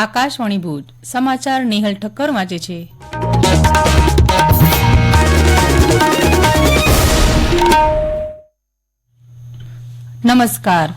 આકાશવાણી ભુજ સમાચાર નિહલ ઠક્કર વાંચે છે। નમસ્કાર।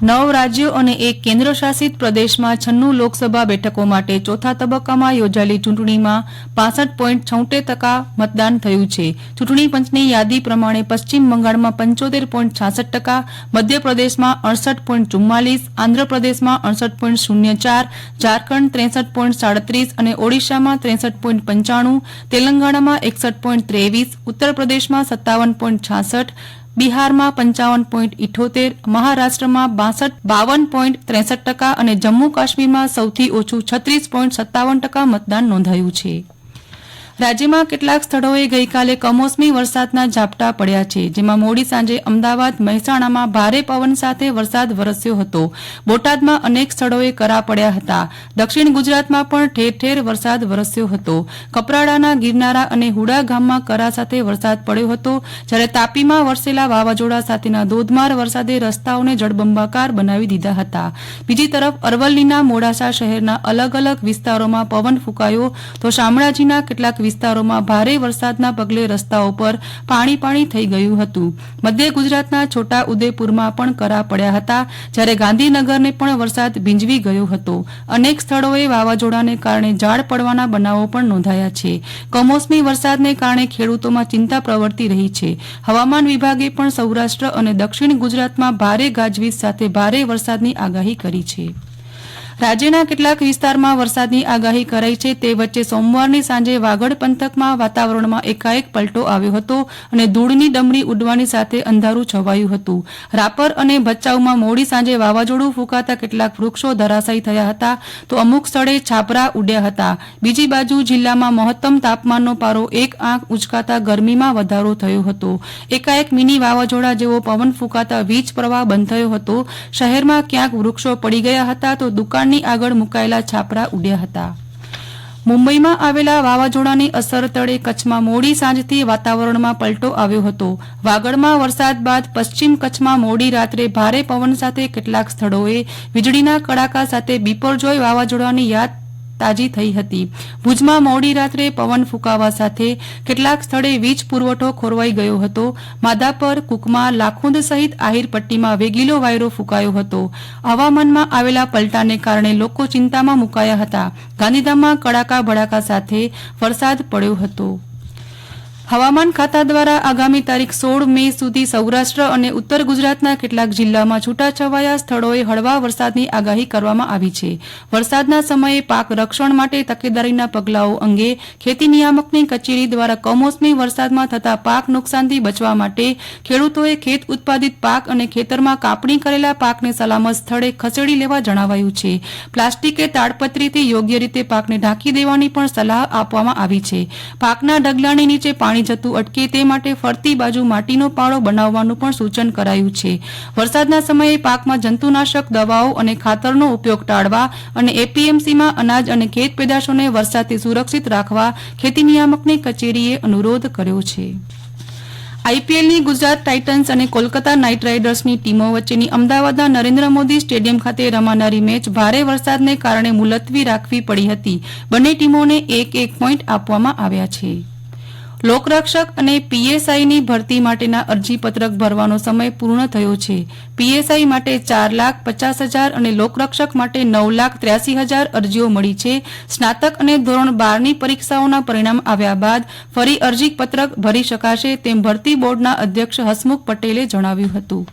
9 રાજ્યો અને 1 કેન્દ્રશાસિત પ્રદેશમાં 96 લોકસભા બેઠકો માટે ચોથા તબક્કામાં યોજાયેલી ચૂંટણીમાં 65.76% મતદાન થયું છે। ચૂંટણી પંચની યાદી પ્રમાણે પશ્ચિમ બંગાળમાં 75.66%, મધ્યપ્રદેશમાં 68.44%, આંધ્રપ્રદેશમાં 68.04%, ઝારખંડ 63.37% અને ઓડિશામાં 63.95%, તેલંગાણામાં 61.23%, ઉત્તર પ્રદેશમાં 57.66%, બિહારમાં 55.78%, મહારાષ્ટ્રમાં 52.63% અને જમ્મુ કાશ્મીરમાં સૌથી ઓછું 36.57% મતદાન નોંધાયું છે। રાજ્યમાં કેટલાક સ્થળોએ ગઈકાલે કમોસમી વરસાદના ઝાપટા પડ્યા છે, જેમાં મોડી સાંજે અમદાવાદ, મહેસાણામાં ભારે પવન સાથે વરસાદ વરસ્યો હતો। બોટાદમાં અનેક સ્થળોએ કરા પડ્યા હતા। દક્ષિણ ગુજરાતમાં પણ ઠેર ઠેર વરસાદ વરસ્યો હતો। કપરાડાના ગિરનારા અને હુડા ગામમાં કરા સાથે વરસાદ પડ્યો હતો, જ્યારે તાપીમાં વરસેલા વાવાઝોડા સાથેના ધોધમાર વરસાદે રસ્તાઓને જળબંબાકાર બનાવી દીધા હતા। બીજી તરફ અરવલ્લીના મોડાસા શહેરના અલગ અલગ વિસ્તારોમાં પવન ફૂંકાયો તો શામળાજીના કેટલાક વિસ્તારોમાં ભારે વરસાદના પગલે રસ્તાઓ પર પાણી થઈ ગયું હતું। મધ્ય ગુજરાતના છોટા ઉદેપુરમાં પણ કરા પડ્યા હતા, જ્યારે ગાંધીનગરને પણ વરસાદ ભીંજવી ગયો હતો। અનેક સ્થળોએ વાવાઝોડાને કારણે ઝાડ પડવાના બનાવો પણ નોંધાયા છે। કમોસમી વરસાદને કારણે ખેડૂતોમાં ચિંતા પ્રવર્તી રહી છે। હવામાન વિભાગે પણ સૌરાષ્ટ્ર અને દક્ષિણ ગુજરાતમાં ભારે ગાજવીજ સાથે ભારે વરસાદની આગાહી કરી છે। રાજ્યના કેટલાક વિસ્તારમાં વરસાદની આગાહી કરાઈ છે, તે વચ્ચે સોમવારની સાંજે વાગડ પંથકમાં વાતાવરણમાં એકાએક પલટો આવ્યો હતો અને ધૂળની ડમરી ઉડવાની સાથે અંધારું છવાયું હતું। રાપર અને ભચાઉમાં મોડી સાંજે વાવાઝોડું ફૂંકાતા કેટલાક વૃક્ષો ધરાશાયી થયા હતા, તો અમુક સ્થળે છાપરા ઉડ્યા હતા। બીજી બાજુ જિલ્લામાં મહત્તમ તાપમાનનો પારો 1 આંક ઉંચકાતા ગરમીમાં વધારો થયો હતો। એકાએક મિની વાવાઝોડા જેવો પવન ફૂંકાતા વીજ પ્રવાહ બંધ થયો હતો। શહેરમાં ક્યાંક વૃક્ષો પડી ગયા હતા, તો દુકાન ની આગળ મુકાયેલા છાપરા ઉડ્યા હતા। મુંબઈમાં આવેલા વાવાઝોડાની અસર તળે કચ્છમાં મોડી સાંજથી વાતાવરણમાં પલટો આવ્યો હતો। વાગડમાં વરસાદ બાદ પશ્ચિમ કચ્છમાં મોડી રાત્રે ભારે પવન સાથે કેટલાક સ્થળોએ વીજળીના કડાકા સાથે બિપરજોય વાવાઝોડાની યાદ તાજી થઈ હતી। ભુજમાં મોડી રાત્રે પવન ફૂંકાવા સાથે કેટલાક સ્થળે વીજ પુરવઠો ખોરવાઈ ગયો હતો। માધાપર, કુકમા, લાખુંદ સહિત આહિર પટ્ટીમાં વેગીલો વાયરો ફૂંકાયો હતો। હવામાનમાં આવેલા પલટાને કારણે લોકો ચિંતામાં મુકાયા હતા। ગાંધીધામમાં કડાકા ભડાકા સાથે વરસાદ પડ્યો હતો। હવામાન ખાતા દ્વારા આગામી તારીખ 16 મે સુધી સૌરાષ્ટ્ર અને ઉત્તર ગુજરાતના કેટલાક જિલ્લામાં છૂટાછવાયા સ્થળોએ હળવા વરસાદની આગાહી કરવામાં આવી છે। વરસાદના સમયે પાક રક્ષણ માટે તકેદારીના પગલાઓ અંગે ખેતી નિયામકની કચેરી દ્વારા કમોસમી વરસાદમાં થતા પાક નુકસાનથી બચવા માટે ખેડૂતોએ ખેત ઉત્પાદિત પાક અને ખેતરમાં કાપણી કરેલા પાકને સલામત સ્થળે ખસેડી લેવા જણાવાયું છે। પ્લાસ્ટિક કે તાડપત્રીથી યોગ્ય રીતે પાકને ઢાંકી દેવાની પણ સલાહ આપવામાં આવી છે। પાકના ઢગલાની નીચે પાણી જતું અટકે તે માટે ફરતી બાજુ માટીનો પાળો બનાવવાનું પણ સૂચન કરાયું છે। વરસાદના સમયે પાકમાં જંતુનાશક દવાઓ અને ખાતરનો ઉપયોગ ટાળવા અને એપીએમસીમાં અનાજ અને ખેત પેદાશોને વરસાદથી સુરક્ષિત રાખવા ખેતી નિયામકની કચેરીએ અનુરોધ કર્યો છે। આઈપીએલની ગુજરાત ટાઇટન્સ અને કોલકાતા નાઇટ રાઇડર્સની ટીમો વચ્ચેની અમદાવાદના નરેન્દ્ર મોદી સ્ટેડિયમ ખાતે રમાનારી મેચ ભારે વરસાદને કારણે મુલતવી રાખવી પડી હતી। બંને ટીમોને 1-1 પોઈન્ટ આપવામાં આવ્યા છે। લોકરક્ષક અને પીએસઆઈની ભરતી માટેના અરજીપત્રક ભરવાનો સમય પૂર્ણ થયો છે। પીએસઆઈ માટે 4,50,000 અને લોકરક્ષક માટે 9,83,000 અરજીઓ મળી છે। સ્નાતક અને ધોરણ 12ની પરીક્ષાઓના પરિણામ આવ્યા બાદ ફરી અરજીપત્રક ભરી શકાશે, તેમ ભરતી બોર્ડના અધ્યક્ષ હસમુખ પટેલે જણાવ્યું હતું।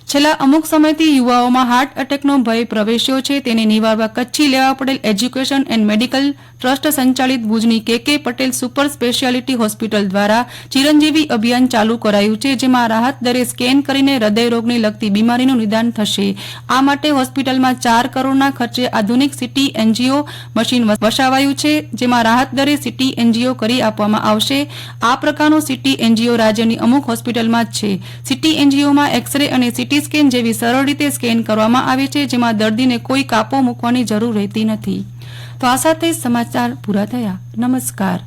છેલ્લા અમુક સમયથી યુવાઓમાં હાર્ટ એટેકનો ભય પ્રવેશ્યો છે, તેને નિવારવા કચ્છી લેવા પડેલ એજ્યુકેશન એન્ડ મેડિકલ ટ્રસ્ટ સંચાલિત ભુજની કે પટેલ સુપર સ્પેશિયાલિટી હોસ્પિટલ દ્વારા ચિરંજીવી અભિયાન ચાલુ કરાયું છે, જેમાં રાહત દરે સ્કેન કરીને હૃદયરોગને લગતી બીમારીનું નિદાન થશે। આ માટે હોસ્પિટલમાં 4 કરોડના ખર્ચે આધુનિક સીટી એન્જીઓ મશીન વસાવાયું છે, જેમાં રાહત દરે સીટી એન્જીઓ કરી આપવામાં આવશે। આ પ્રકારનું સીટી એન્જીઓ રાજ્યની અમુક હોસ્પિટલમાં જ છે। સીટી એન્જીઓમાં એક્સરે અને સીટી સ્કેન જેવી સરળ રીતે સ્કેન કરવામાં આવે છે, જેમાં દર્દીને કોઈ કાપો મૂકવાની જરૂર રહેતી નથી। તો આ સાથે સમાચાર પૂરા થયા। નમસ્કાર।